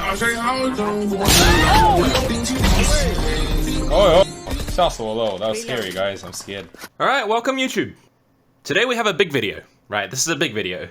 吓死我了, that was scary, guys. I'm scared. Alright, welcome YouTube. Today we have a big video, right? This is a big video.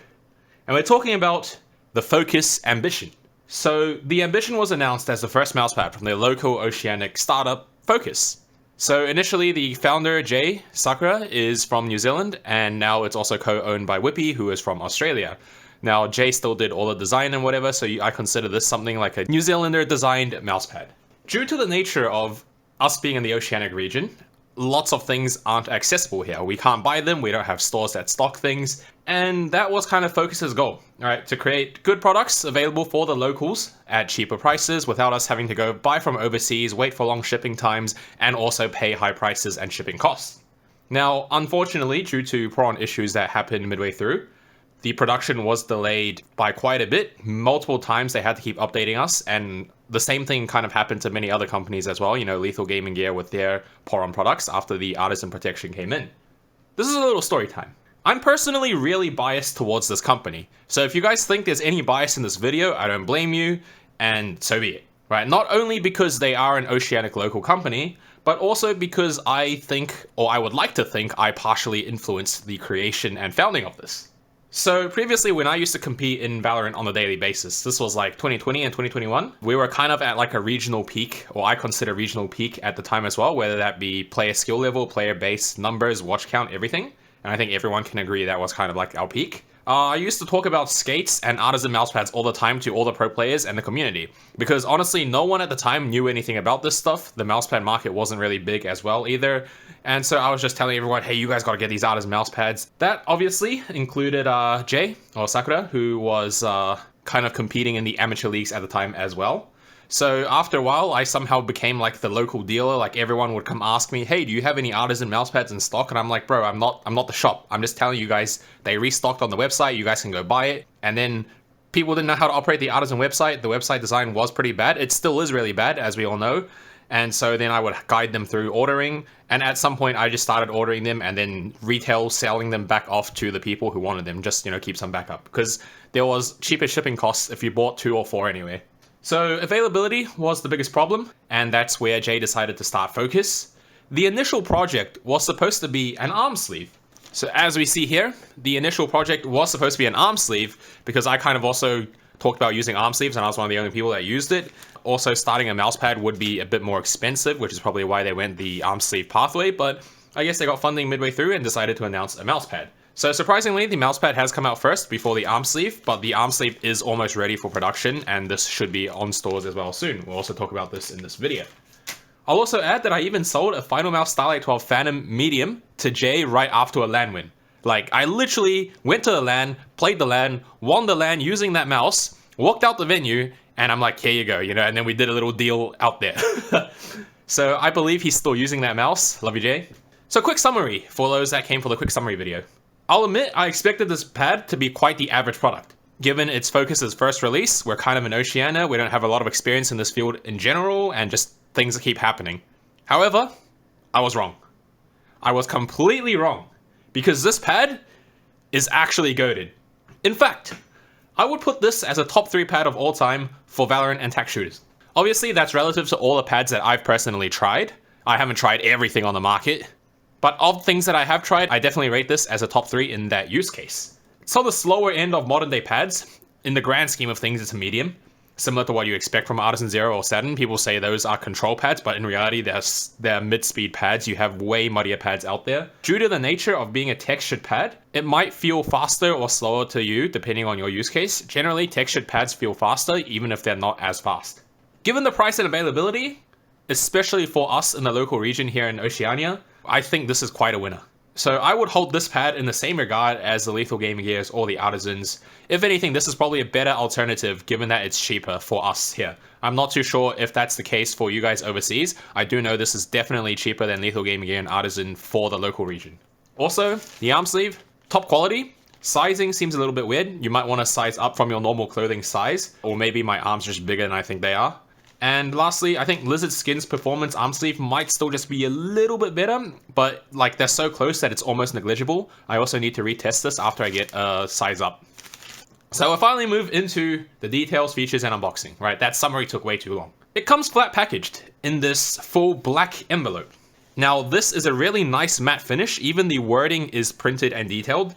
And we're talking about the Focus Ambition. So the Ambition was announced as the first mousepad from the local oceanic startup Focus. So initially the founder, Jay Sakura, is from New Zealand, and now it's also co-owned by Whippy, who is from Australia. Now Jay still did all the design and whatever, so I consider this something like a New Zealander designed mousepad. Due to the nature of us being in the oceanic region, lots of things aren't accessible here. We can't buy them, we don't have stores that stock things, and that was kind of Focus's goal, right? To create good products available for the locals at cheaper prices without us having to go buy from overseas, wait for long shipping times, and also pay high prices and shipping costs. Now, unfortunately, due to prawn issues that happened midway through, the production was delayed by quite a bit. Multiple times they had to keep updating us, and the same thing kind of happened to many other companies as well, you know, Lethal Gaming Gear with their prawn products after the Artisan Protection came in. This is a little story time. I'm personally really biased towards this company, so if you guys think there's any bias in this video, I don't blame you, and so be it. Right? Not only because they are an oceanic local company, but also because I think, or I would like to think, I partially influenced the creation and founding of this. So previously, when I used to compete in Valorant on a daily basis, this was like 2020 and 2021, we were kind of at like a regional peak, or I consider regional peak at the time as well, whether that be player skill level, player base, numbers, watch count, everything. And I think everyone can agree that was kind of like our peak. I used to talk about skates and Artisan mousepads all the time to all the pro players and the community, because honestly, no one at the time knew anything about this stuff. The mousepad market wasn't really big as well either. And so I was just telling everyone, hey, you guys gotta get these Artisan mousepads. That obviously included Jay, or Sakura, who was kind of competing in the amateur leagues at the time as well. So after a while, I somehow became like the local dealer. Like everyone would come ask me, hey, do you have any Artisan mousepads in stock? And I'm like, bro, I'm not the shop. I'm just telling you guys, they restocked on the website. You guys can go buy it. And then people didn't know how to operate the Artisan website. The website design was pretty bad. It still is really bad, as we all know. And so then I would guide them through ordering. And at some point, I just started ordering them and then retail selling them back off to the people who wanted them. Just, you know, keep some backup. Because there was cheaper shipping costs if you bought 2 or 4 anyway. So availability was the biggest problem, and that's where Jay decided to start Focus. The initial project was supposed to be an arm sleeve. So as we see here, the initial project was supposed to be an arm sleeve because I kind of also talked about using arm sleeves and I was one of the only people that used it. Also, starting a mousepad would be a bit more expensive, which is probably why they went the arm sleeve pathway, but I guess they got funding midway through and decided to announce a mousepad. So surprisingly, the mousepad has come out first before the arm sleeve, but the arm sleeve is almost ready for production, and this should be on stores as well soon. We'll also talk about this in this video. I'll also add that I even sold a Finalmouse Starlight 12 Phantom Medium to Jay right after a LAN win. Like, I literally went to the LAN, played the LAN, won the LAN using that mouse, walked out the venue, and I'm like, here you go, you know, and then we did a little deal out there. So I believe he's still using that mouse. Love you, Jay. So quick summary for those that came for the quick summary video. I'll admit, I expected this pad to be quite the average product. Given its Focus's first release, we're kind of in Oceania, we don't have a lot of experience in this field in general, and just things that keep happening. However, I was wrong. I was completely wrong, because this pad is actually goated. In fact, I would put this as a top 3 pad of all time for Valorant and TAC shooters. Obviously, that's relative to all the pads that I've personally tried. I haven't tried everything on the market. But of things that I have tried, I definitely rate this as a top 3 in that use case. So the slower end of modern day pads, in the grand scheme of things, it's a medium. Similar to what you expect from Artisan Zero or Saturn, people say those are control pads, but in reality, they're mid-speed pads. You have way muddier pads out there. Due to the nature of being a textured pad, it might feel faster or slower to you, depending on your use case. Generally, textured pads feel faster, even if they're not as fast. Given the price and availability, especially for us in the local region here in Oceania, I think this is quite a winner. So I would hold this pad in the same regard as the Lethal Gaming Gears or the Artisans. If anything, this is probably a better alternative given that it's cheaper for us here. I'm not too sure if that's the case for you guys overseas. I do know this is definitely cheaper than Lethal Gaming Gear and Artisan for the local region. Also, the arm sleeve, top quality. Sizing seems a little bit weird. You might want to size up from your normal clothing size, or maybe my arms are just bigger than I think they are. And lastly, I think Lizard Skin's performance arm sleeve might still just be a little bit better, but like they're so close that it's almost negligible. I also need to retest this after I get a size up. So we'll finally move into the details, features, and unboxing, right? That summary took way too long. It comes flat packaged in this full black envelope. Now, this is a really nice matte finish. Even the wording is printed and detailed.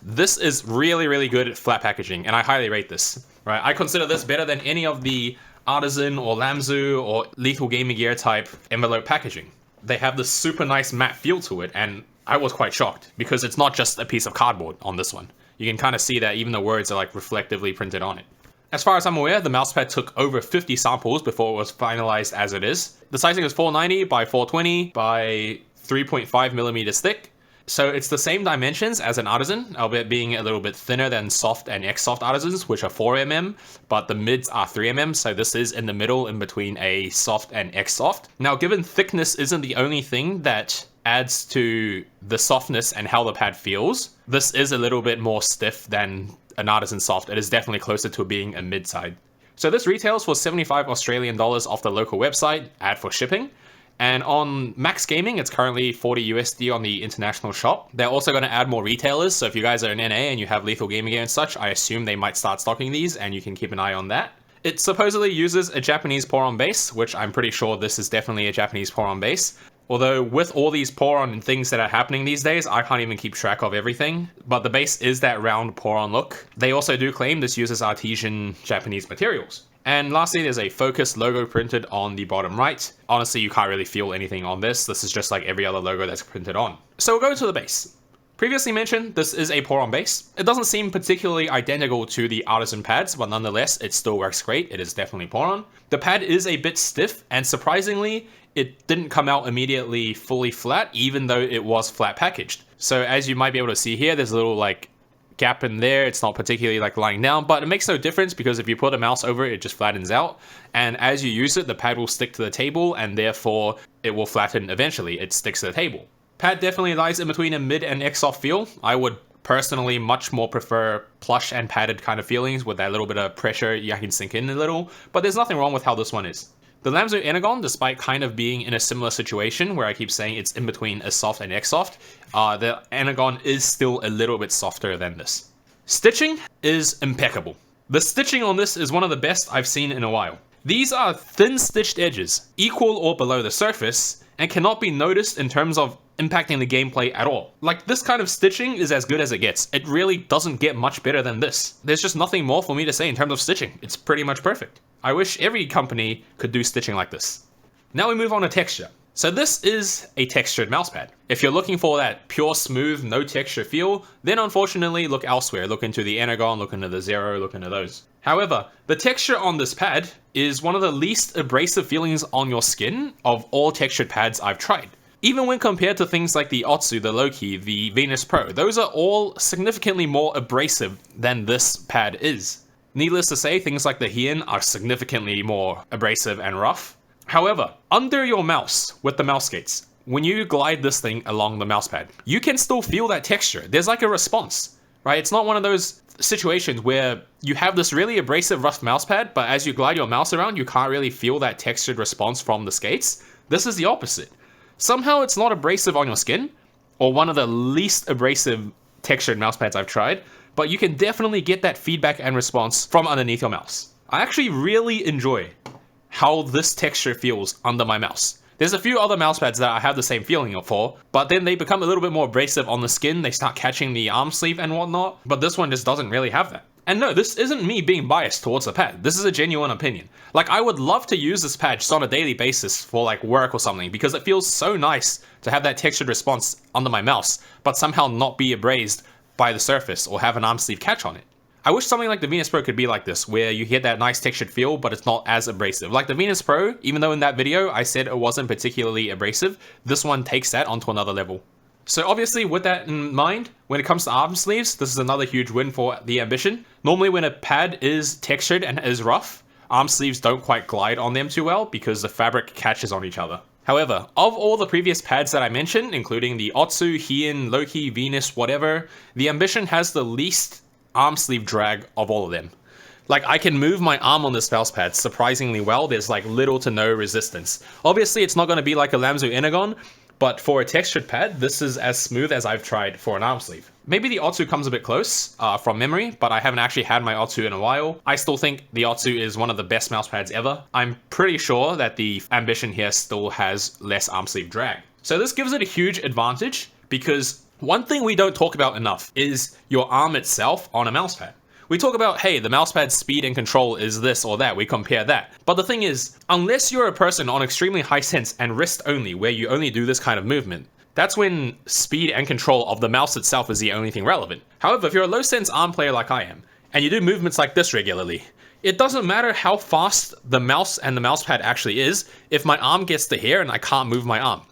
This is really, really good at flat packaging, and I highly rate this, right? I consider this better than any of the Artisan or Lamzu or Lethal Gaming Gear type envelope packaging. They have this super nice matte feel to it, and I was quite shocked because it's not just a piece of cardboard on this one. You can kind of see that even the words are like reflectively printed on it. As far as I'm aware, the mousepad took over 50 samples before it was finalized as it is. The sizing is 490 by 420 by 3.5 millimeters thick. So it's the same dimensions as an Artisan, albeit being a little bit thinner than Soft and X-Soft Artisans, which are 4mm, but the mids are 3mm, so this is in the middle in between a Soft and X-Soft. Now, given thickness isn't the only thing that adds to the softness and how the pad feels, this is a little bit more stiff than an Artisan Soft. It is definitely closer to being a mid-side. So this retails for 75 Australian dollars off the local website, add for shipping. And on Max Gaming, it's currently 40 USD on the international shop. They're also going to add more retailers, so if you guys are in NA and you have Lethal Gaming Gear and such, I assume they might start stocking these, and you can keep an eye on that. It supposedly uses a Japanese Poron base, which I'm pretty sure this is definitely a Japanese Poron base. Although with all these Poron and things that are happening these days, I can't even keep track of everything. But the base is that round Poron look. They also do claim this uses artesian Japanese materials. And lastly, there's a Focus logo printed on the bottom right. Honestly, you can't really feel anything on this. This is just like every other logo that's printed on. So we'll go to the base. Previously mentioned, this is a Poron base. It doesn't seem particularly identical to the Artisan pads, but nonetheless, it still works great. It is definitely Poron. The pad is a bit stiff, and surprisingly, it didn't come out immediately fully flat, even though it was flat packaged. So as you might be able to see here, there's a little like gap in there. It's not particularly like lying down, but it makes no difference because if you put a mouse over it, it just flattens out. And as you use it, the pad will stick to the table, and therefore it will flatten eventually. It sticks to the table. Pad definitely lies in between a mid and X-Soft feel. I would personally much more prefer plush and padded kind of feelings with that little bit of pressure you can sink in a little, but there's nothing wrong with how this one is. The Lamzu Energon, despite kind of being in a similar situation where I keep saying it's in between a Soft and X-Soft, the Energon is still a little bit softer than this. Stitching is impeccable. The stitching on this is one of the best I've seen in a while. These are thin stitched edges, equal or below the surface, and cannot be noticed in terms of impacting the gameplay at all. Like, this kind of stitching is as good as it gets. It really doesn't get much better than this. There's just nothing more for me to say in terms of stitching. It's pretty much perfect. I wish every company could do stitching like this. Now we move on to texture. So this is a textured mousepad. If you're looking for that pure smooth, no texture feel, then unfortunately look elsewhere. Look into the Energon, look into the Zero, look into those. However, the texture on this pad is one of the least abrasive feelings on your skin of all textured pads I've tried. Even when compared to things like the Otsu, the Loki, the Venus Pro, those are all significantly more abrasive than this pad is. Needless to say, things like the Hien are significantly more abrasive and rough. However, under your mouse with the mouse skates, when you glide this thing along the mousepad, you can still feel that texture. There's like a response, right? It's not one of those situations where you have this really abrasive rough mousepad, but as you glide your mouse around, you can't really feel that textured response from the skates. This is the opposite. Somehow it's not abrasive on your skin, or one of the least abrasive textured mousepads I've tried, but you can definitely get that feedback and response from underneath your mouse. I actually really enjoy how this texture feels under my mouse. There's a few other mousepads that I have the same feeling for, but then they become a little bit more abrasive on the skin, they start catching the arm sleeve and whatnot, but this one just doesn't really have that. And no, this isn't me being biased towards the pad, this is a genuine opinion. Like, I would love to use this pad just on a daily basis for like work or something, because it feels so nice to have that textured response under my mouse, but somehow not be abrased by the surface or have an arm sleeve catch on it. I wish something like the Venus Pro could be like this, where you get that nice textured feel, but it's not as abrasive. Like the Venus Pro, even though in that video I said it wasn't particularly abrasive, this one takes that onto another level. So obviously with that in mind, when it comes to arm sleeves, this is another huge win for the Ambition. Normally when a pad is textured and is rough, arm sleeves don't quite glide on them too well because the fabric catches on each other. However, of all the previous pads that I mentioned, including the Otsu, Hien, Loki, Venus, whatever, the Ambition has the least arm sleeve drag of all of them. Like, I can move my arm on this mouse pad surprisingly well. There's like little to no resistance. Obviously, it's not going to be like a Lamzu Energon, but for a textured pad, this is as smooth as I've tried for an arm sleeve. Maybe the Otsu comes a bit close from memory, but I haven't actually had my Otsu in a while. I still think the Otsu is one of the best mouse pads ever. I'm pretty sure that the Ambition here still has less arm sleeve drag. So this gives it a huge advantage because one thing we don't talk about enough is your arm itself on a mouse pad. We talk about, hey, the mousepad's speed and control is this or that, we compare that. But the thing is, unless you're a person on extremely high sense and wrist only, where you only do this kind of movement, that's when speed and control of the mouse itself is the only thing relevant. However, if you're a low sense arm player like I am, and you do movements like this regularly, it doesn't matter how fast the mouse and the mousepad actually is if my arm gets to here and I can't move my arm.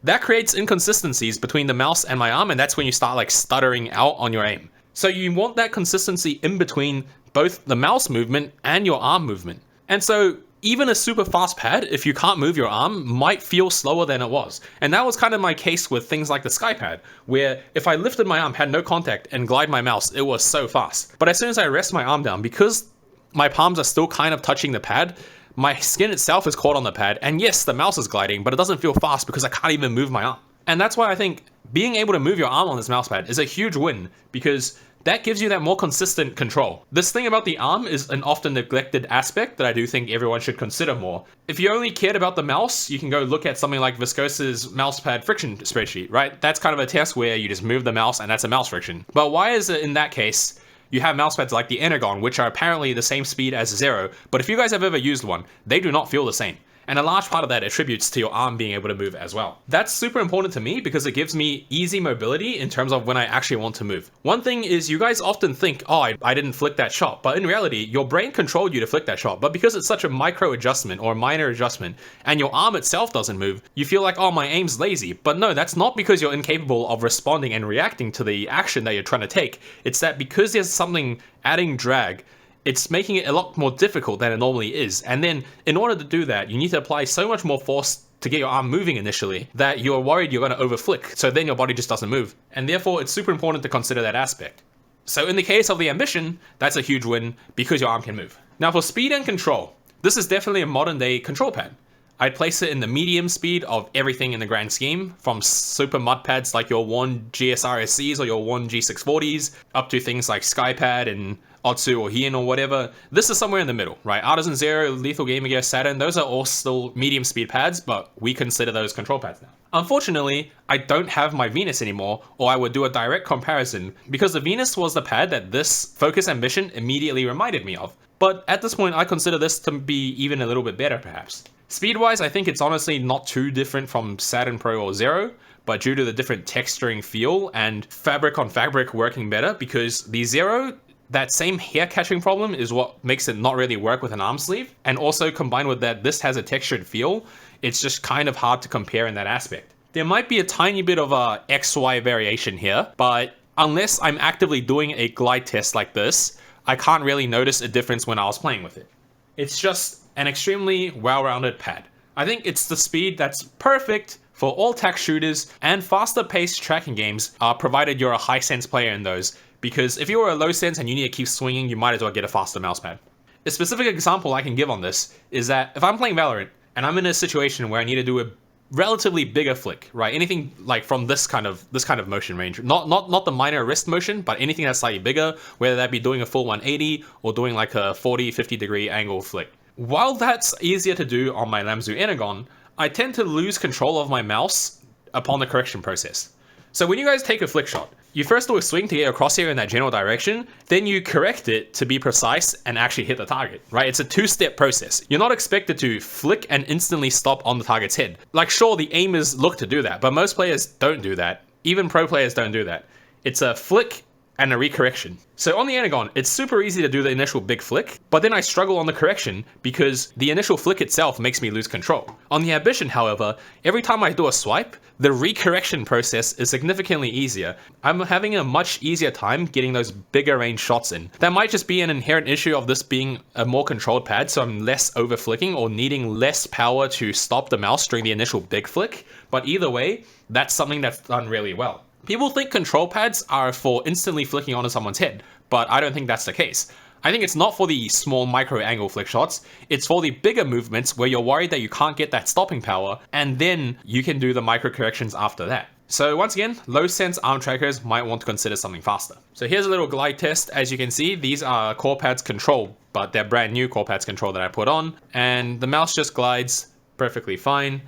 That creates inconsistencies between the mouse and my arm, and that's when you start like stuttering out on your aim. So you want that consistency in between both the mouse movement and your arm movement. And so even a super fast pad, if you can't move your arm, might feel slower than it was. And that was kind of my case with things like the Skypad, where if I lifted my arm, had no contact, and glide my mouse, it was so fast. But as soon as I rest my arm down, because my palms are still kind of touching the pad, my skin itself is caught on the pad, and yes, the mouse is gliding, but it doesn't feel fast because I can't even move my arm. And that's why I think being able to move your arm on this mouse pad is a huge win, because that gives you that more consistent control. This thing about the arm is an often neglected aspect that I do think everyone should consider more. If you only cared about the mouse, you can go look at something like Viscosa's mousepad friction spreadsheet, right? That's kind of a test where you just move the mouse and that's a mouse friction. But why is it in that case you have mousepads like the Energon, which are apparently the same speed as Zero, but if you guys have ever used one, they do not feel the same. And a large part of that attributes to your arm being able to move as well. That's super important to me because it gives me easy mobility in terms of when I actually want to move. One thing is you guys often think, oh, I didn't flick that shot, but in reality, your brain controlled you to flick that shot, but because it's such a micro adjustment or minor adjustment, and your arm itself doesn't move, you feel like, oh, my aim's lazy. But no, that's not because you're incapable of responding and reacting to the action that you're trying to take. It's that because there's something adding drag, it's making it a lot more difficult than it normally is. And then in order to do that, you need to apply so much more force to get your arm moving initially that you're worried you're going to overflick. So then your body just doesn't move. And therefore, it's super important to consider that aspect. So in the case of the Ambition, that's a huge win because your arm can move. Now for speed and control, this is definitely a modern day control pad. I'd place it in the medium speed of everything in the grand scheme, from super mud pads like your WARN GSRSCs or your WARN G640s, up to things like Skypad and Otsu or Hien or whatever. This is somewhere in the middle, right? Artisan Zero, Lethal Gamer Gear, Saturn, those are all still medium speed pads, but we consider those control pads now. Unfortunately, I don't have my Venus anymore, or I would do a direct comparison, because the Venus was the pad that this Focus Ambition immediately reminded me of. But at this point, I consider this to be even a little bit better, perhaps. Speed-wise, I think it's honestly not too different from Saturn Pro or Zero, but due to the different texturing feel and fabric on fabric working better, because the Zero, that same hair catching problem is what makes it not really work with an arm sleeve. And also combined with that, this has a textured feel. It's just kind of hard to compare in that aspect. There might be a tiny bit of a XY variation here, but unless I'm actively doing a glide test like this, I can't really notice a difference when I was playing with it. It's just an extremely well-rounded pad. I think it's the speed that's perfect for all tac shooters and faster paced tracking games, provided you're a high sense player in those. Because if you were a low sense and you need to keep swinging, you might as well get a faster mousepad. A specific example I can give on this is that if I'm playing Valorant and I'm in a situation where I need to do a relatively bigger flick, right? Anything like from this kind of motion range, not the minor wrist motion, but anything that's slightly bigger, whether that be doing a full 180 or doing like a 40-50 degree angle flick. While that's easier to do on my Lamzu Energon, I tend to lose control of my mouse upon the correction process. So when you guys take a flick shot, you first do a swing to get your crosshair in that general direction, then you correct it to be precise and actually hit the target, right? It's a two-step process. You're not expected to flick and instantly stop on the target's head. Like, sure, the aimers look to do that, but most players don't do that. Even pro players don't do that. It's a flick and a recorrection. So on the Energon, it's super easy to do the initial big flick, but then I struggle on the correction because the initial flick itself makes me lose control. On the Ambition, however, every time I do a swipe, the recorrection process is significantly easier. I'm having a much easier time getting those bigger range shots in. That might just be an inherent issue of this being a more controlled pad, so I'm less over flicking or needing less power to stop the mouse during the initial big flick, but either way, that's something that's done really well. People think control pads are for instantly flicking onto someone's head, but I don't think that's the case. I think it's not for the small micro angle flick shots, it's for the bigger movements where you're worried that you can't get that stopping power, and then you can do the micro corrections after that. So once again, low sense arm trackers might want to consider something faster. So here's a little glide test. As you can see, these are Corpads Control, but they're brand new Corpads Control that I put on, and the mouse just glides perfectly fine.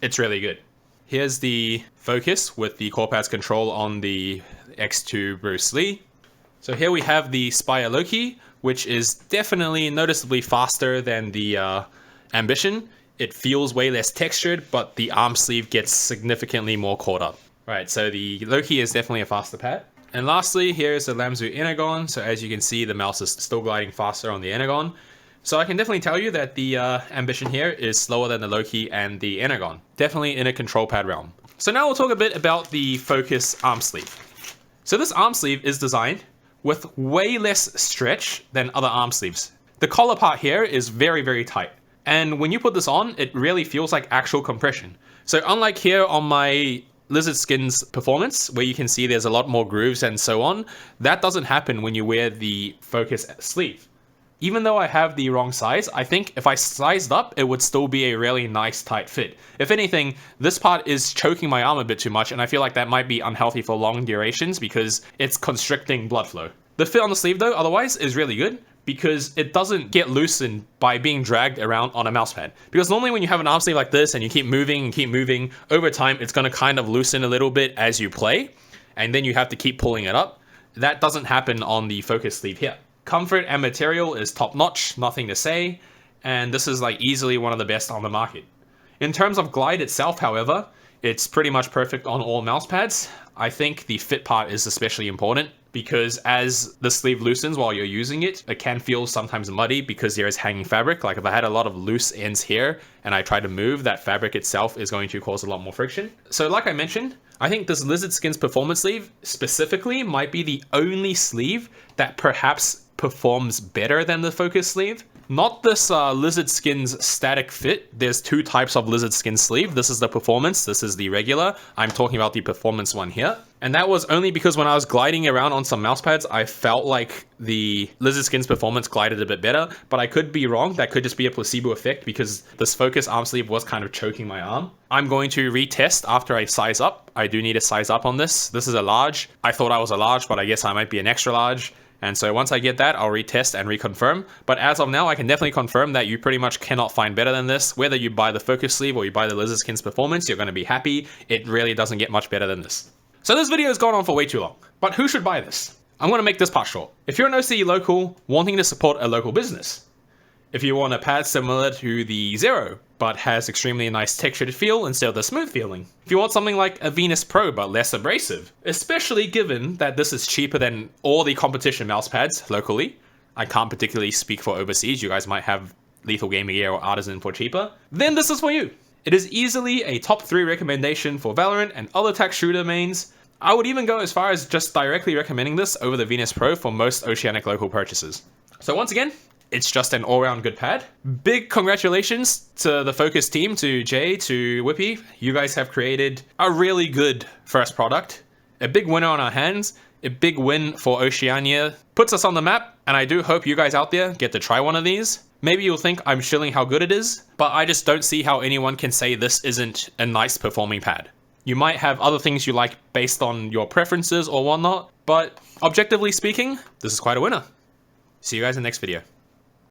It's really good. Here's the focus with the Corpads Control on the X2 Bruce Lee. So here we have the Spire Loki, which is definitely noticeably faster than the Ambition. It feels way less textured, but the arm sleeve gets significantly more caught up. Right, so the Loki is definitely a faster pad. And lastly, here's the Lamzu Energon. So as you can see, the mouse is still gliding faster on the Energon. So I can definitely tell you that the Ambition here is slower than the Loki and the Energon. Definitely in a control pad realm. So now we'll talk a bit about the Focus arm sleeve. So this arm sleeve is designed with way less stretch than other arm sleeves. The collar part here is very, very tight. And when you put this on, it really feels like actual compression. So unlike here on my Lizard Skins Performance, where you can see there's a lot more grooves and so on, that doesn't happen when you wear the Focus sleeve. Even though I have the wrong size, I think if I sized up, it would still be a really nice tight fit. If anything, this part is choking my arm a bit too much, and I feel like that might be unhealthy for long durations because it's constricting blood flow. The fit on the sleeve though, otherwise, is really good because it doesn't get loosened by being dragged around on a mouse pad. Because normally when you have an arm sleeve like this and you keep moving, over time it's gonna kind of loosen a little bit as you play, and then you have to keep pulling it up. That doesn't happen on the Focus sleeve here. Comfort and material is top notch, nothing to say, and this is like easily one of the best on the market. In terms of glide itself, however, it's pretty much perfect on all mouse pads. I think the fit part is especially important because as the sleeve loosens while you're using it, it can feel sometimes muddy because there is hanging fabric. Like if I had a lot of loose ends here and I try to move, that fabric itself is going to cause a lot more friction. So like I mentioned, I think this Lizard Skins Performance sleeve specifically might be the only sleeve that perhaps performs better than the Focus sleeve. Not this Lizard Skins static fit. There's two types of Lizard Skins sleeve. This is the Performance, this is the regular. I'm talking about the Performance one here. And that was only because when I was gliding around on some mouse pads, I felt like the Lizard Skins Performance glided a bit better, but I could be wrong. That could just be a placebo effect because this Focus arm sleeve was kind of choking my arm. I'm going to retest after I size up. I do need to size up on this. This is a large. I thought I was a large, but I guess I might be an extra large. And so once I get that, I'll retest and reconfirm. But as of now, I can definitely confirm that you pretty much cannot find better than this. Whether you buy the Focus sleeve or you buy the Lizard Skins Performance, you're going to be happy. It really doesn't get much better than this. So this video has gone on for way too long. But who should buy this? I'm going to make this part short. If you're an OCE local wanting to support a local business, if you want a pad similar to the Zero, but has extremely nice textured feel instead of the smooth feeling. If you want something like a Venus Pro, but less abrasive, especially given that this is cheaper than all the competition mouse pads locally. I can't particularly speak for overseas, you guys might have Lethal Gaming Gear or Artisan for cheaper. Then this is for you. It is easily a top 3 recommendation for Valorant and other tech shooter mains. I would even go as far as just directly recommending this over the Venus Pro for most Oceanic local purchases. So once again, it's just an all-round good pad. Big congratulations to the Focus team, to Jay, to Whippy. You guys have created a really good first product. A big winner on our hands. A big win for Oceania. Puts us on the map, and I do hope you guys out there get to try one of these. Maybe you'll think I'm shilling how good it is, but I just don't see how anyone can say this isn't a nice performing pad. You might have other things you like based on your preferences or whatnot, but objectively speaking, this is quite a winner. See you guys in the next video.